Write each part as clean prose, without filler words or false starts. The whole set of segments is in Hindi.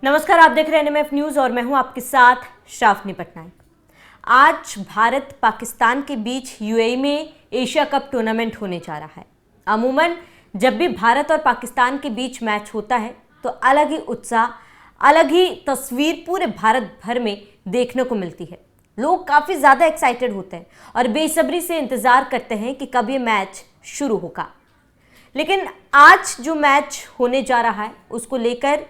नमस्कार, आप देख रहे हैं एनएमएफ न्यूज और मैं हूं आपके साथ श्रावनी पटनायक। आज भारत पाकिस्तान के बीच यूएई में एशिया कप टूर्नामेंट होने जा रहा है। अमूमन जब भी भारत और पाकिस्तान के बीच मैच होता है तो अलग ही उत्साह, अलग ही तस्वीर पूरे भारत भर में देखने को मिलती है। लोग काफ़ी ज़्यादा एक्साइटेड होते हैं और बेसब्री से इंतज़ार करते हैं कि कब ये मैच शुरू होगा। लेकिन आज जो मैच होने जा रहा है उसको लेकर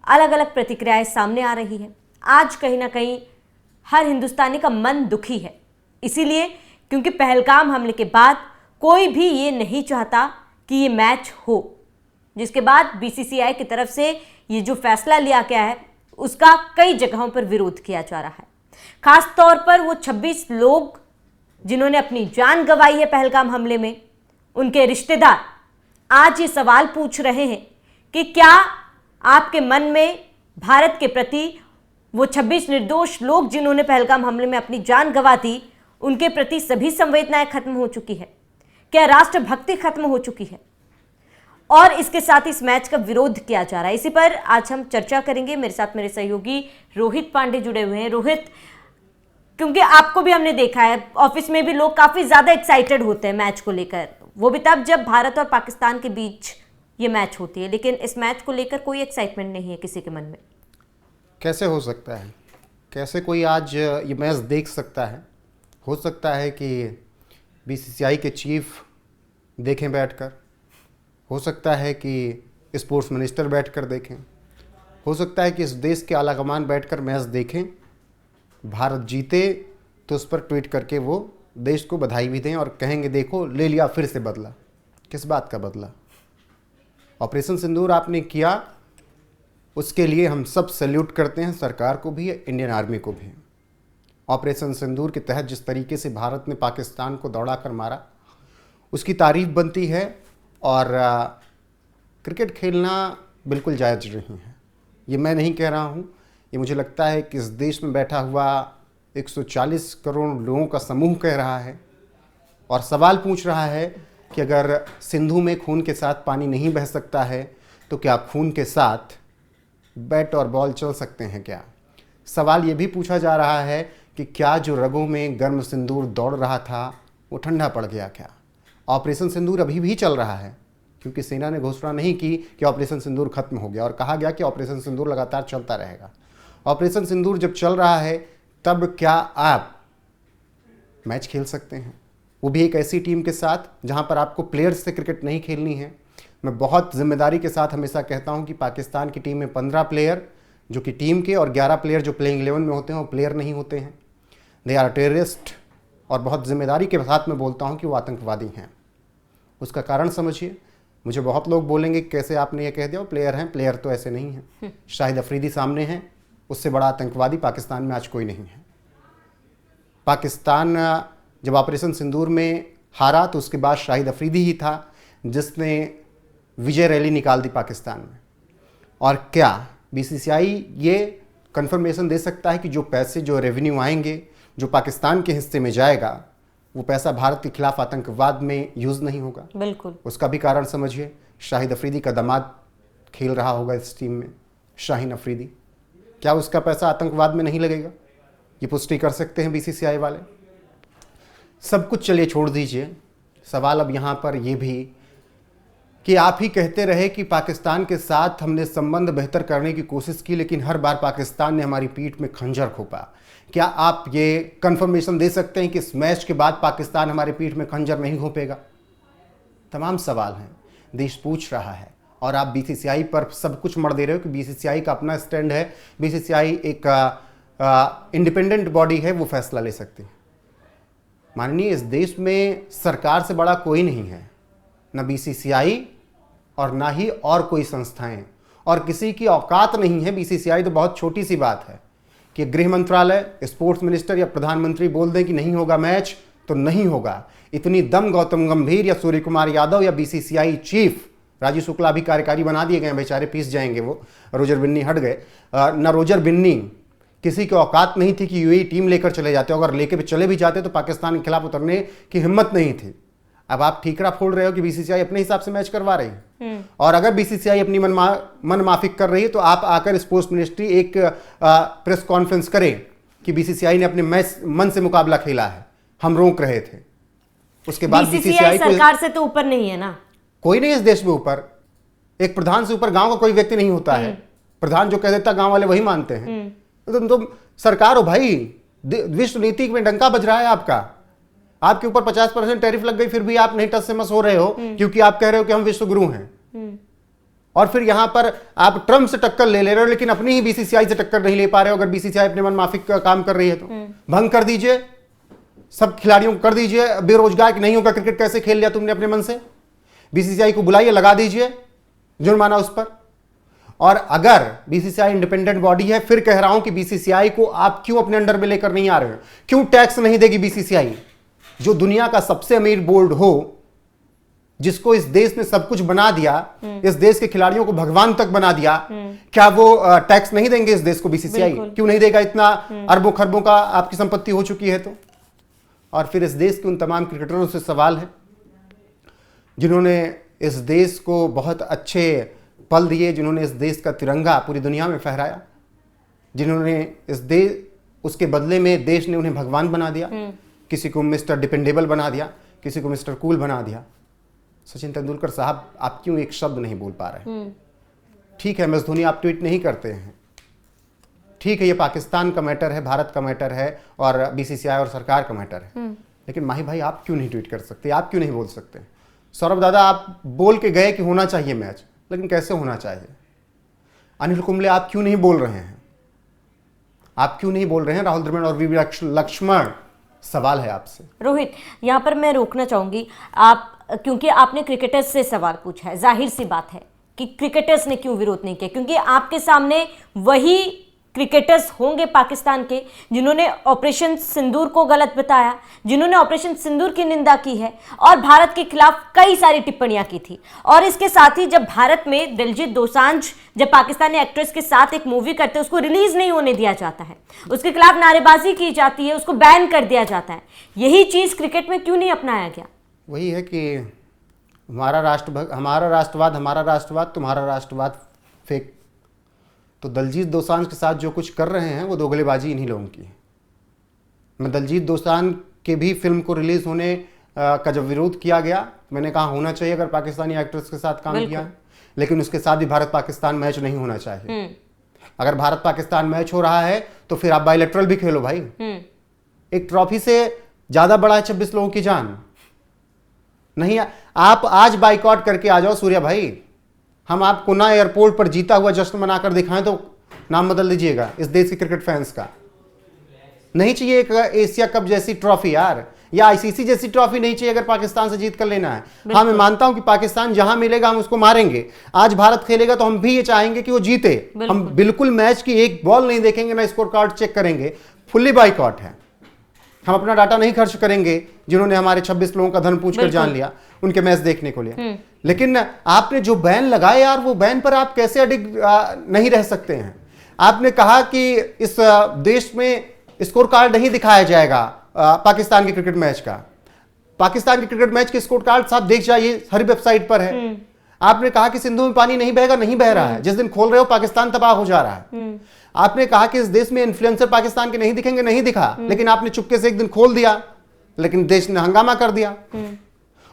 अलग अलग प्रतिक्रियाएं सामने आ रही है। आज कहीं ना कहीं हर हिंदुस्तानी का मन दुखी है, इसीलिए क्योंकि पहलगाम हमले के बाद कोई भी ये नहीं चाहता कि ये मैच हो, जिसके बाद बीसीसीआई की तरफ से ये जो फैसला लिया गया है उसका कई जगहों पर विरोध किया जा रहा है। खास तौर पर वो 26 लोग जिन्होंने अपनी जान गंवाई है पहलगाम हमले में, उनके रिश्तेदार आज ये सवाल पूछ रहे हैं कि क्या आपके मन में भारत के प्रति वो 26 निर्दोष लोग जिन्होंने पहलगाम हमले में अपनी जान गंवा दी, उनके प्रति सभी संवेदनाएं खत्म हो चुकी है? क्या राष्ट्रभक्ति खत्म हो चुकी है? और इसके साथ इस मैच का विरोध किया जा रहा है। इसी पर आज हम चर्चा करेंगे। मेरे साथ मेरे सहयोगी रोहित पांडे जुड़े हुए हैं। रोहित, क्योंकि आपको भी हमने देखा है ऑफिस में भी लोग काफी ज्यादा एक्साइटेड होते हैं मैच को लेकर, वो भी तब जब भारत और पाकिस्तान के बीच ये मैच होती है, लेकिन इस मैच को लेकर कोई एक्साइटमेंट नहीं है किसी के मन में। कैसे हो सकता है? कैसे कोई आज ये मैच देख सकता है? हो सकता है कि बीसीसीआई के चीफ देखें बैठकर, हो सकता है कि स्पोर्ट्स मिनिस्टर बैठकर देखें, हो सकता है कि इस देश के आलाकमान बैठकर मैच देखें, भारत जीते तो उस पर ट्वीट करके वो देश को बधाई भी दें और कहेंगे देखो ले लिया फिर से बदला। किस बात का बदला? ऑपरेशन सिंदूर आपने किया, उसके लिए हम सब सैल्यूट करते हैं, सरकार को भी, इंडियन आर्मी को भी। ऑपरेशन सिंदूर के तहत जिस तरीके से भारत ने पाकिस्तान को दौड़ा कर मारा, उसकी तारीफ बनती है। और क्रिकेट खेलना बिल्कुल जायज़ नहीं है, ये मैं नहीं कह रहा हूँ, ये मुझे लगता है कि इस देश में बैठा हुआ 140 करोड़ लोगों का समूह कह रहा है और सवाल पूछ रहा है कि अगर सिंधु में खून के साथ पानी नहीं बह सकता है तो क्या खून के साथ बैट और बॉल चल सकते हैं क्या? सवाल ये भी पूछा जा रहा है कि क्या जो रगों में गर्म सिंदूर दौड़ रहा था वो ठंडा पड़ गया क्या? ऑपरेशन सिंदूर अभी भी चल रहा है, क्योंकि सेना ने घोषणा नहीं की कि ऑपरेशन सिंदूर खत्म हो गया और कहा गया कि ऑपरेशन सिंदूर लगातार चलता रहेगा। ऑपरेशन सिंदूर जब चल रहा है तब क्या आप मैच खेल सकते हैं, वो भी एक ऐसी टीम के साथ जहां पर आपको प्लेयर्स से क्रिकेट नहीं खेलनी है? मैं बहुत जिम्मेदारी के साथ हमेशा कहता हूं कि पाकिस्तान की टीम में 15 प्लेयर जो कि टीम के और 11 प्लेयर जो प्लेइंग 11 में होते हैं वो प्लेयर नहीं होते हैं, दे आर टेररिस्ट। और बहुत जिम्मेदारी के साथ मैं बोलता हूं कि वो आतंकवादी हैं। उसका कारण समझिए। मुझे बहुत लोग बोलेंगे कैसे आपने ये कह दिया वो प्लेयर हैं, प्लेयर तो ऐसे नहीं हैं। शाहिद अफरीदी सामने हैं, उससे बड़ा आतंकवादी पाकिस्तान में आज कोई नहीं है। पाकिस्तान जब ऑपरेशन सिंदूर में हारा तो उसके बाद शाहिद अफरीदी ही था जिसने विजय रैली निकाल दी पाकिस्तान में। और क्या बीसीसीआई ये कंफर्मेशन दे सकता है कि जो पैसे, जो रेवेन्यू आएंगे, जो पाकिस्तान के हिस्से में जाएगा, वो पैसा भारत के खिलाफ आतंकवाद में यूज़ नहीं होगा? बिल्कुल। उसका भी कारण समझिए। शाहिद अफरीदी का दामाद खेल रहा होगा इस टीम में, शाहीन अफरीदी, क्या उसका पैसा आतंकवाद में नहीं लगेगा? ये पुष्टि कर सकते हैं बीसीसीआई वाले। सब कुछ चलिए छोड़ दीजिए, सवाल अब यहाँ पर ये भी कि आप ही कहते रहे कि पाकिस्तान के साथ हमने संबंध बेहतर करने की कोशिश की, लेकिन हर बार पाकिस्तान ने हमारी पीठ में खंजर घोंपा। क्या आप ये कंफर्मेशन दे सकते हैं कि इस मैच के बाद पाकिस्तान हमारी पीठ में खंजर नहीं घोंपेगा? तमाम सवाल हैं, देश पूछ रहा है और आप बीसीसीआई पर सब कुछ मर दे रहे हो कि बीसीसीआई का अपना स्टैंड है, बीसीसीआई एक इंडिपेंडेंट बॉडी है, वो फैसला ले सकती है। माननीय, इस देश में सरकार से बड़ा कोई नहीं है, ना बीसीसीआई और ना ही और कोई संस्थाएं, और किसी की औकात नहीं है। बीसीसीआई तो बहुत छोटी सी बात है कि गृह मंत्रालय, स्पोर्ट्स मिनिस्टर या प्रधानमंत्री बोल दें कि नहीं होगा मैच तो नहीं होगा। इतनी दम गौतम गंभीर या सूर्य कुमार यादव या बीसीसीआई चीफ राजीव शुक्ला भी कार्यकारी बना दिए गए, बेचारे पीस जाएंगे वो, रोजर बिन्नी हट गए। ना रोजर बिन्नी, किसी की औकात नहीं थी कि यूएई टीम लेकर चले जाते, अगर लेकर चले भी जाते तो पाकिस्तान के खिलाफ उतरने की हिम्मत नहीं थी। अब आप ठीकरा फोड़ रहे हो कि बीसीसीआई अपने हिसाब से मैच करवा रही है, और अगर बीसीसीआई अपनी मन माफिक कर रही है तो आप आकर स्पोर्ट्स मिनिस्ट्री एक प्रेस कॉन्फ्रेंस करें कि बीसीसीआई ने अपने मैच मन से मुकाबला खेला है, हम रोक रहे थे। उसके बाद बीसीसीआई सरकार से तो ऊपर नहीं है ना, कोई नहीं इस देश में ऊपर, एक प्रधान से ऊपर गांव का कोई व्यक्ति नहीं होता है। प्रधान जो कह देता गांव वाले वही मानते हैं। तो तुम सरकार हो भाई, विश्व नीति में डंका बज रहा है आपका, आपके ऊपर 50% टैरिफ लग गई, फिर भी आप नहीं टस से मस हो रहे हो क्योंकि आप कह रहे हो कि हम विश्व गुरु हैं। और फिर यहां पर आप ट्रम्प से टक्कर ले रहे हो, लेकिन अपनी ही बीसीसीआई से टक्कर नहीं ले पा रहे हो। अगर बीसीसीआई अपने मन माफिक का काम कर रही है तो भंग कर दीजिए, सब खिलाड़ियों को कर दीजिए बेरोजगार, नहीं होगा क्रिकेट कैसे खेल लिया तुमने अपने मन से। बीसीसीआई को बुलाइए, लगा दीजिए जुर्माना उस पर। और अगर बीसीसीआई इंडिपेंडेंट बॉडी है, फिर कह रहा हूं कि बीसीसीआई को आप क्यों अपने अंडर में लेकर नहीं आ रहे हो? क्यों टैक्स नहीं देगी बीसीसीआई, जो दुनिया का सबसे अमीर बोर्ड हो, जिसको इस देश में सब कुछ बना दिया, इस देश के खिलाड़ियों को भगवान तक बना दिया, क्या वो टैक्स नहीं देंगे इस देश को? बीसीसीआई क्यों नहीं देगा? इतना अरबों खरबों का आपकी संपत्ति हो चुकी है तो। और फिर इस देश के उन तमाम क्रिकेटरों से सवाल है जिन्होंने इस देश को बहुत अच्छे पल दिए, जिन्होंने इस देश का तिरंगा पूरी दुनिया में फहराया, जिन्होंने इस देश, उसके बदले में देश ने उन्हें भगवान बना दिया, किसी को मिस्टर डिपेंडेबल बना दिया, किसी को मिस्टर कूल बना दिया। सचिन तेंदुलकर साहब, आप क्यों एक शब्द नहीं बोल पा रहे? ठीक है MS धोनी आप ट्वीट नहीं करते हैं, ठीक है ये पाकिस्तान का मैटर है, भारत का मैटर है, और बीसीसीआई और सरकार का मैटर है, लेकिन माही भाई आप क्यों नहीं ट्वीट कर सकते? आप क्यों नहीं बोल सकते? सौरभ दादा आप बोल के गए कि होना चाहिए मैच, लेकिन कैसे होना चाहिए? अनिल कुंबले आप क्यों नहीं बोल रहे हैं? आप क्यों नहीं बोल रहे हैं? राहुल द्रविड़ और वी लक्ष्मण, सवाल है आपसे। रोहित, यहाँ पर मैं रोकना चाहूंगी आप, क्योंकि आपने क्रिकेटर्स से सवाल पूछा है, जाहिर सी बात है कि क्रिकेटर्स ने क्यों विरोध नहीं किया, क्योंकि आपके सामने वही क्रिकेटर्स होंगे पाकिस्तान के जिन्होंने ऑपरेशन सिंदूर को गलत बताया, जिन्होंने ऑपरेशन सिंदूर की निंदा की है और भारत के खिलाफ कई सारी टिप्पणियां की थी। और इसके साथ ही जब भारत में दिलजीत दोसांझ जब पाकिस्तानी एक्ट्रेस के साथ एक मूवी करते हैं, उसको रिलीज नहीं होने दिया जाता है, उसके खिलाफ नारेबाजी की जाती है, उसको बैन कर दिया जाता है, यही चीज क्रिकेट में क्यों नहीं अपनाया गया? वही है कि हमारा राष्ट्रवाद तुम्हारा राष्ट्रवाद फेक। तो दलजीत दोसांझ के साथ जो कुछ कर रहे हैं वो दोगलेबाजी इन्हीं लोगों की है। मैं दलजीत दोसांझ के भी फिल्म को रिलीज होने का जब विरोध किया गया, मैंने कहा होना चाहिए अगर पाकिस्तानी एक्ट्रेस के साथ काम किया है, लेकिन उसके साथ भी भारत पाकिस्तान मैच नहीं होना चाहिए। अगर भारत पाकिस्तान मैच हो रहा है तो फिर आप बायलैटरल भी खेलो भाई। एक ट्रॉफी से ज्यादा बड़ा है 26 लोगों की जान। नहीं, आप आज बाइकआउट करके आ जाओ सूर्या भाई, हम आपको ना एयरपोर्ट पर जीता हुआ जश्न मनाकर दिखाएं तो नाम बदल दीजिएगा इस देश के क्रिकेट फैंस का। नहीं चाहिए एक एशिया कप जैसी ट्रॉफी यार, या आईसीसी जैसी ट्रॉफी नहीं चाहिए अगर पाकिस्तान से जीत कर लेना है। हाँ, मैं मानता हूं कि पाकिस्तान जहां मिलेगा हम उसको मारेंगे। आज भारत खेलेगा तो हम भी ये चाहेंगे कि वो जीते। हम बिल्कुल मैच की एक बॉल नहीं देखेंगे, ना स्कोर कार्ड चेक करेंगे, फुल्ली बाइकआउट है। हम अपना डाटा नहीं खर्च करेंगे जिन्होंने हमारे 26 लोगों का धन पूछ कर जान लिया उनके मैच देखने को लिए। लेकिन आपने जो बैन लगाए यार, वो बैन पर आप कैसे अडिग नहीं रह सकते हैं? आपने कहा कि इस देश में स्कोर कार्ड नहीं दिखाया जाएगा पाकिस्तान के क्रिकेट मैच का। पाकिस्तान के क्रिकेट मैच के स्कोर कार्ड साहब देख जाइए, हर वेबसाइट पर है। आपने कहा कि सिंधु में पानी नहीं बहेगा, नहीं बह रहा है। जिस दिन खोल रहे हो पाकिस्तान तबाह हो जा रहा है। आपने कहा कि इस देश में इन्फ्लुएंसर पाकिस्तान के नहीं दिखेंगे, नहीं दिखा, लेकिन आपने चुपके से एक दिन खोल दिया, लेकिन देश ने हंगामा कर दिया।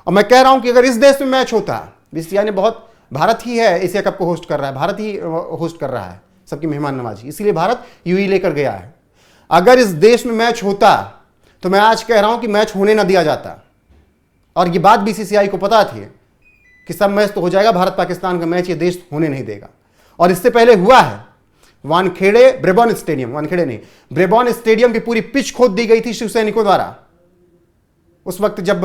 और मैं कह रहा हूं कि अगर इस देश में मैच होता, बीसीसीआई ने बहुत, भारत ही है एशिया कप को होस्ट कर रहा है, भारत ही होस्ट कर रहा है, सबकी मेहमान नवाजी, इसीलिए भारत यूएई लेकर गया है। अगर इस देश में मैच होता तो मैं आज कह रहा हूं कि मैच होने ना दिया जाता। और ये बात बीसीसीआई को पता थी कि सब मैच तो हो जाएगा, भारत पाकिस्तान का मैच ये देश होने नहीं देगा। और इससे पहले हुआ है वानखेड़े ब्रेबॉन स्टेडियम, वानखेड़े नहीं, ब्रेबॉन स्टेडियम की पूरी पिच खोद दी गई थी शिव सैनिकों द्वारा। उस वक्त जब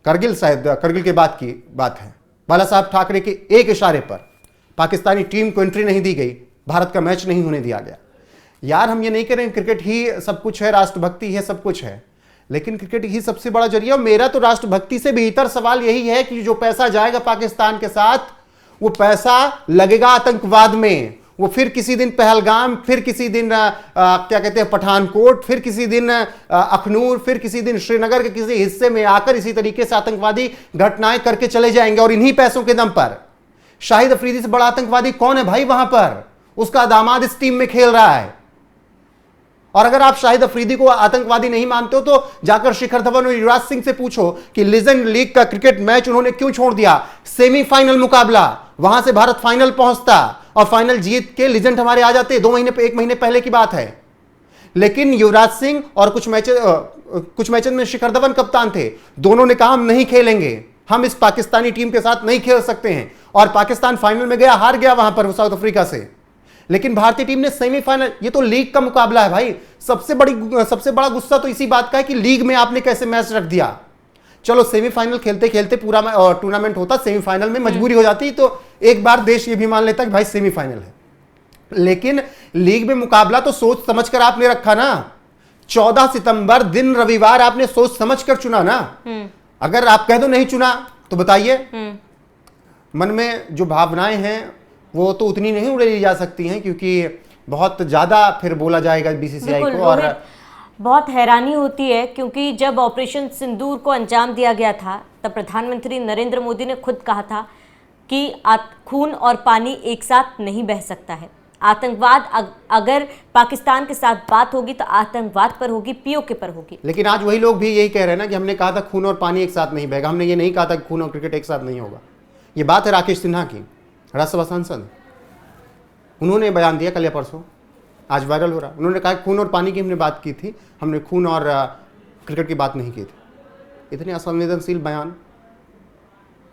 करगिल, शायद करगिल के बाद की बात है, बाला साहब ठाकरे के एक इशारे पर पाकिस्तानी टीम को एंट्री नहीं दी गई, भारत का मैच नहीं होने दिया गया। यार हम ये नहीं कह रहे हैं क्रिकेट ही सब कुछ है, राष्ट्रभक्ति है, सब कुछ है, लेकिन क्रिकेट ही सबसे बड़ा जरिया। मेरा तो राष्ट्रभक्ति से बेहतर सवाल यही है कि जो पैसा जाएगा पाकिस्तान के साथ, वो पैसा लगेगा आतंकवाद में, वो फिर किसी दिन पहलगाम, फिर किसी दिन क्या कहते हैं पठानकोट, फिर किसी दिन अखनूर, फिर किसी दिन श्रीनगर के किसी हिस्से में आकर इसी तरीके से आतंकवादी घटनाएं करके चले जाएंगे। और इन्हीं पैसों के दम पर शाहिद अफरीदी से बड़ा आतंकवादी कौन है भाई वहां पर? उसका दामाद इस टीम में खेल रहा है। और अगर आप शाहिद अफरीदी को आतंकवादी नहीं मानते हो तो जाकर शिखर धवन और युवराज सिंह से पूछो कि लीजेंड लीग का क्रिकेट मैच उन्होंने क्यों छोड़ दिया। सेमीफाइनल मुकाबला, वहां से भारत फाइनल पहुंचता और फाइनल जीत के लीजेंड हमारे आ जाते। 1 महीने पहले की बात है। लेकिन युवराज सिंह और कुछ मैचेस में शिखर धवन कप्तान थे, दोनों ने कहा हम नहीं खेलेंगे, हम इस पाकिस्तानी टीम के साथ नहीं खेल सकते हैं। और पाकिस्तान फाइनल में गया, हार गया वहां पर साउथ अफ्रीका से। लेकिन भारतीय टीम ने सेमीफाइनल, ये तो लीग का मुकाबला है भाई। सबसे बड़ा गुस्सा तो इसी बात का है कि लीग में आपने कैसे मैच रख दिया। चलो सेमीफाइनल खेलते खेलते पूरा टूर्नामेंट होता, सेमीफाइनल में मजबूरी हो जाती तो एक बार देश ये भी मान लेता कि भाई सेमीफाइनल है। लेकिन लीग में मुकाबला तो सोच समझ कर आपने रखा ना। 14 सितंबर दिन रविवार आपने सोच समझ कर चुना ना। अगर आप कह दो नहीं चुना तो बताइए, मन में जो भावनाएं हैं वो तो उतनी नहीं उड़ेली जा सकती हैं, क्योंकि बहुत ज्यादा फिर बोला जाएगा बीसीसीआई को। और बहुत हैरानी होती है क्योंकि जब ऑपरेशन सिंदूर को अंजाम दिया गया था तब प्रधानमंत्री नरेंद्र मोदी ने खुद कहा था कि खून और पानी एक साथ नहीं बह सकता है। आतंकवाद अगर पाकिस्तान के साथ बात होगी तो आतंकवाद पर होगी, पीओके पर होगी। लेकिन आज वही लोग भी यही कह रहे हैं ना कि हमने कहा था खून और पानी एक साथ नहीं बहेगा, हमने ये नहीं कहा था कि खून और क्रिकेट एक साथ नहीं होगा। ये बात है राकेश सिन्हा की, राज्यसभा सांसद, उन्होंने बयान दिया कल या परसों, आज वायरल हो रहा। उन्होंने कहा खून और पानी की हमने बात की थी, हमने खून और क्रिकेट की बात नहीं की थी। इतने असंवेदनशील बयान,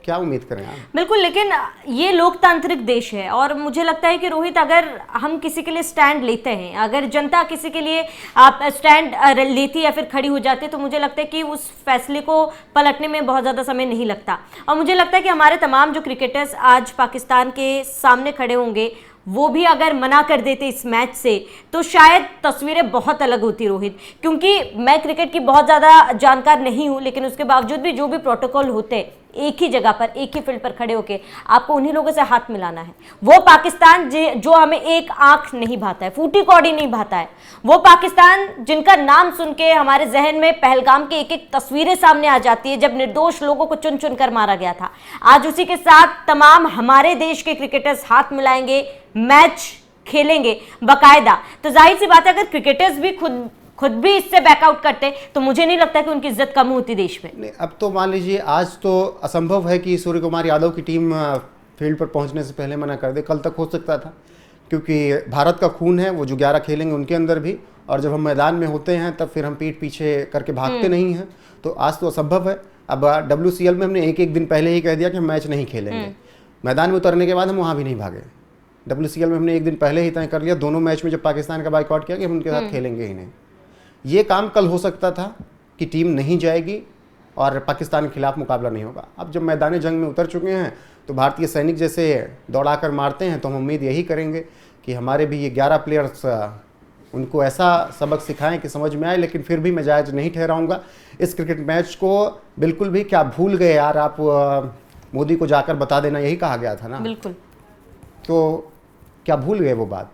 क्या उम्मीद करें आप? बिल्कुल, लेकिन ये लोकतांत्रिक देश है और मुझे लगता है कि रोहित, अगर हम किसी के लिए स्टैंड लेते हैं, अगर जनता किसी के लिए आप स्टैंड लेती या फिर खड़ी हो जाती है, तो मुझे लगता है कि उस फैसले को पलटने में बहुत ज़्यादा समय नहीं लगता। और मुझे लगता है कि हमारे तमाम जो क्रिकेटर्स आज पाकिस्तान के सामने खड़े होंगे, वो भी अगर मना कर देते इस मैच से तो शायद तस्वीरें बहुत अलग होती रोहित। क्योंकि मैं क्रिकेट की बहुत ज़्यादा जानकार नहीं हूँ, लेकिन उसके बावजूद भी जो भी प्रोटोकॉल होते हैं, एक ही जगह पर एक ही फील्ड पर खड़े होके आपको उन्हीं लोगों से हाथ मिलाना है। वो पाकिस्तान जो हमें एक आंख नहीं भाता है, फूटी कौड़ी नहीं भाता है, वो पाकिस्तान जिनका नाम सुन के हमारे जहन में पहलगाम की एक एक तस्वीरें सामने आ जाती है जब निर्दोष लोगों को चुन चुन कर मारा गया था, आज उसी के साथ तमाम हमारे देश के क्रिकेटर्स हाथ मिलाएंगे, मैच खेलेंगे बाकायदा। तो जाहिर सी बात है अगर क्रिकेटर्स भी खुद भी इससे बैकआउट करते तो मुझे नहीं लगता कि उनकी इज्जत कम होती देश में। नहीं, अब तो मान लीजिए आज तो असंभव है कि सूर्य कुमार यादव की टीम फील्ड पर पहुंचने से पहले मना कर दे। कल तक हो सकता था, क्योंकि भारत का खून है, वो जो 11 खेलेंगे उनके अंदर भी, और जब हम मैदान में होते हैं तब फिर हम पीठ पीछे करके भागते नहीं हैं। तो आज तो असंभव है। अब WCL में हमने एक दिन पहले ही कह दिया कि हम मैच नहीं खेलेंगे। मैदान में उतरने के बाद हम वहाँ भी नहीं भागे। WCL में हमने एक दिन पहले ही तय कर लिया, दोनों मैच में जब पाकिस्तान का बाइकआउट किया कि हम उनके साथ खेलेंगे ही नहीं। ये काम कल हो सकता था कि टीम नहीं जाएगी और पाकिस्तान के खिलाफ मुकाबला नहीं होगा। अब जब मैदान जंग में उतर चुके हैं तो भारतीय सैनिक जैसे दौड़ाकर मारते हैं, तो हम उम्मीद यही करेंगे कि हमारे भी ये 11 प्लेयर्स उनको ऐसा सबक सिखाएं कि समझ में आए। लेकिन फिर भी मैं जायज़ नहीं ठहराऊंगा इस क्रिकेट मैच को बिल्कुल भी। क्या भूल गए यार आप, मोदी को जाकर बता देना, यही कहा गया था ना। बिल्कुल, तो क्या भूल गए वो बात?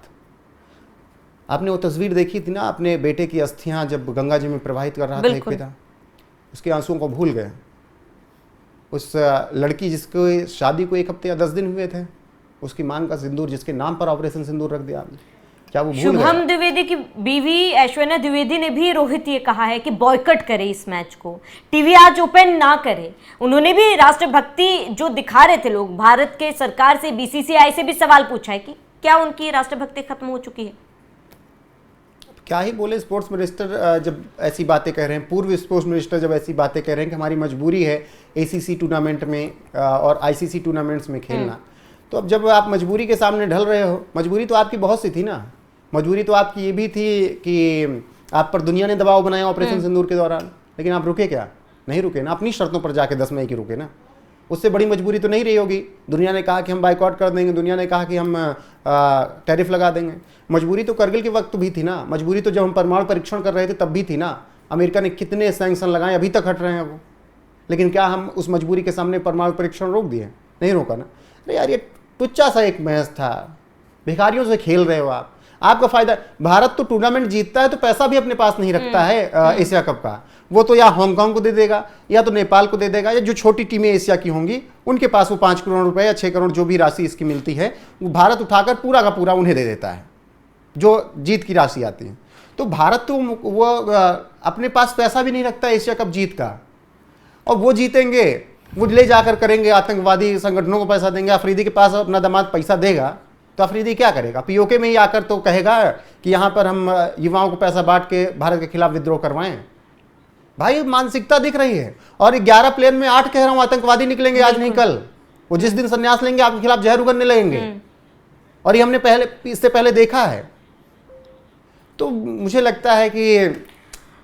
आपने वो तस्वीर देखी थी ना, अपने बेटे की अस्थियां जब गंगा जी में प्रवाहित कर रहा था एक पिता, उसके आंसुओं को भूल गए। उस लड़की जिसको शादी को 1 हफ्ते या 10 दिन हुए थे, उसकी मांग का सिंदूर जिसके नाम पर ऑपरेशन सिंदूर रख दिया आपने, क्या वो भूल गए? शुभम द्विवेदी की बीवी ऐश्वर्या द्विवेदी ने भी रोहित ये कहा है कि बॉयकट करे इस मैच को, टीवी आज ओपन ना करे। उन्होंने भी राष्ट्रभक्ति जो दिखा रहे थे लोग, भारत के सरकार से, BCCI से भी सवाल पूछा है कि क्या उनकी राष्ट्रभक्ति खत्म हो चुकी है। क्या ही बोले, स्पोर्ट्स मिनिस्टर जब ऐसी बातें कह रहे हैं, पूर्व स्पोर्ट्स मिनिस्टर जब ऐसी बातें कह रहे हैं कि हमारी मजबूरी है ACC टूर्नामेंट में और ICC टूर्नामेंट्स में खेलना, तो अब जब आप मजबूरी के सामने ढल रहे हो, मजबूरी तो आपकी बहुत सी थी ना। मजबूरी तो आपकी ये भी थी कि आप पर दुनिया ने दबाव बनाया ऑपरेशन सिंदूर के दौरान, लेकिन आप रुके क्या? नहीं रुके ना, अपनी शर्तों पर जाके 10 मई की रुके ना। उससे बड़ी मजबूरी तो नहीं रही होगी। दुनिया ने कहा कि हम बाइकआउट कर देंगे, दुनिया ने कहा कि हम टैरिफ लगा देंगे। मजबूरी तो करगिल के वक्त भी थी ना, मजबूरी तो जब हम परमाणु परीक्षण कर रहे थे तब भी थी ना। अमेरिका ने कितने सैंक्शन लगाए, अभी तक हट रहे हैं वो। लेकिन क्या हम उस मजबूरी के सामने परमाणु परीक्षण रोक दिए? नहीं रोका ना। अरे यार, ये टुच्चा सा एक मैच था, भिखारियों से खेल रहे हो आप, आपका फायदा। भारत तो टूर्नामेंट जीतता है तो पैसा भी अपने पास नहीं रखता है एशिया कप का, वो तो या हांगकांग को दे देगा या तो नेपाल को दे देगा, या जो छोटी टीमें एशिया की होंगी उनके पास वो 5 करोड़ रुपए या 6 करोड़ जो भी राशि इसकी मिलती है वो भारत उठाकर पूरा का पूरा उन्हें दे देता है, जो जीत की राशि आती है। तो भारत तो वो अपने पास पैसा भी नहीं रखता एशिया कप जीत का, और वो जीतेंगे, वो ले जाकर करेंगे, आतंकवादी संगठनों को पैसा देंगे। अफरीदी के पास अपना दामाद पैसा देगा तो अफरीदी क्या करेगा, पीओके में ही आकर तो कहेगा कि यहाँ पर हम युवाओं को पैसा बांट के भारत के खिलाफ विद्रोह करवाएं। भाई मानसिकता दिख रही है। और 11 प्लेन में 8 कह रहा हूं आतंकवादी निकलेंगे आज नहीं कल, वो जिस दिन संन्यास लेंगे आपके खिलाफ जहर उगलने लगेंगे, और ये हमने इससे पहले देखा है। तो मुझे लगता है कि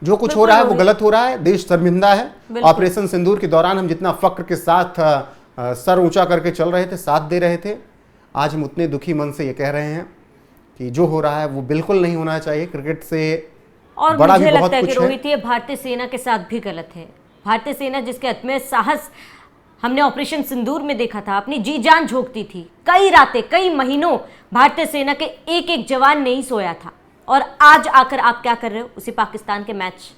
जो कुछ हो रहा है वो गलत हो रहा है, देश शर्मिंदा है। ऑपरेशन सिंदूर के दौरान हम जितना फक्र के साथ सर ऊंचा करके चल रहे थे, साथ दे रहे थे, आज हम उतने दुखी मन से ये कह रहे हैं कि जो हो रहा है वो बिल्कुल नहीं होना चाहिए। क्रिकेट से और बड़ा मुझे भी बहुत लगता है कुछ कि रोहित ये भारतीय सेना के साथ भी गलत है। भारतीय सेना जिसके अदम्य साहस हमने ऑपरेशन सिंदूर में देखा था, अपनी जी जान झोंकती थी, कई रातें कई महीनों भारतीय सेना के एक एक जवान नहीं सोया था, और आज आकर आप क्या कर रहे हो, उसी पाकिस्तान के मैच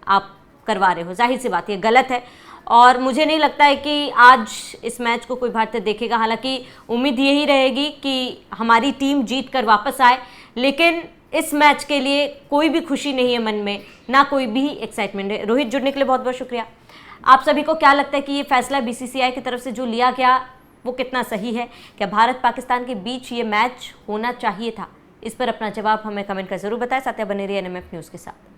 आप करवा रहे हो। जाहिर सी बात ये गलत है, और मुझे नहीं लगता है कि आज इस मैच को कोई भारतीय देखेगा। हालांकि उम्मीद यही रहेगी कि हमारी टीम जीत कर वापस आए, लेकिन इस मैच के लिए कोई भी खुशी नहीं है मन में, ना कोई भी एक्साइटमेंट है। रोहित, जुड़ने के लिए बहुत बहुत शुक्रिया। आप सभी को क्या लगता है कि ये फैसला बीसीसीआई की तरफ से जो लिया गया वो कितना सही है? क्या भारत पाकिस्तान के बीच ये मैच होना चाहिए था? इस पर अपना जवाब हमें कमेंट कर जरूर बताएं। साथ ही बने रहिए एनएमएफ न्यूज़ के साथ।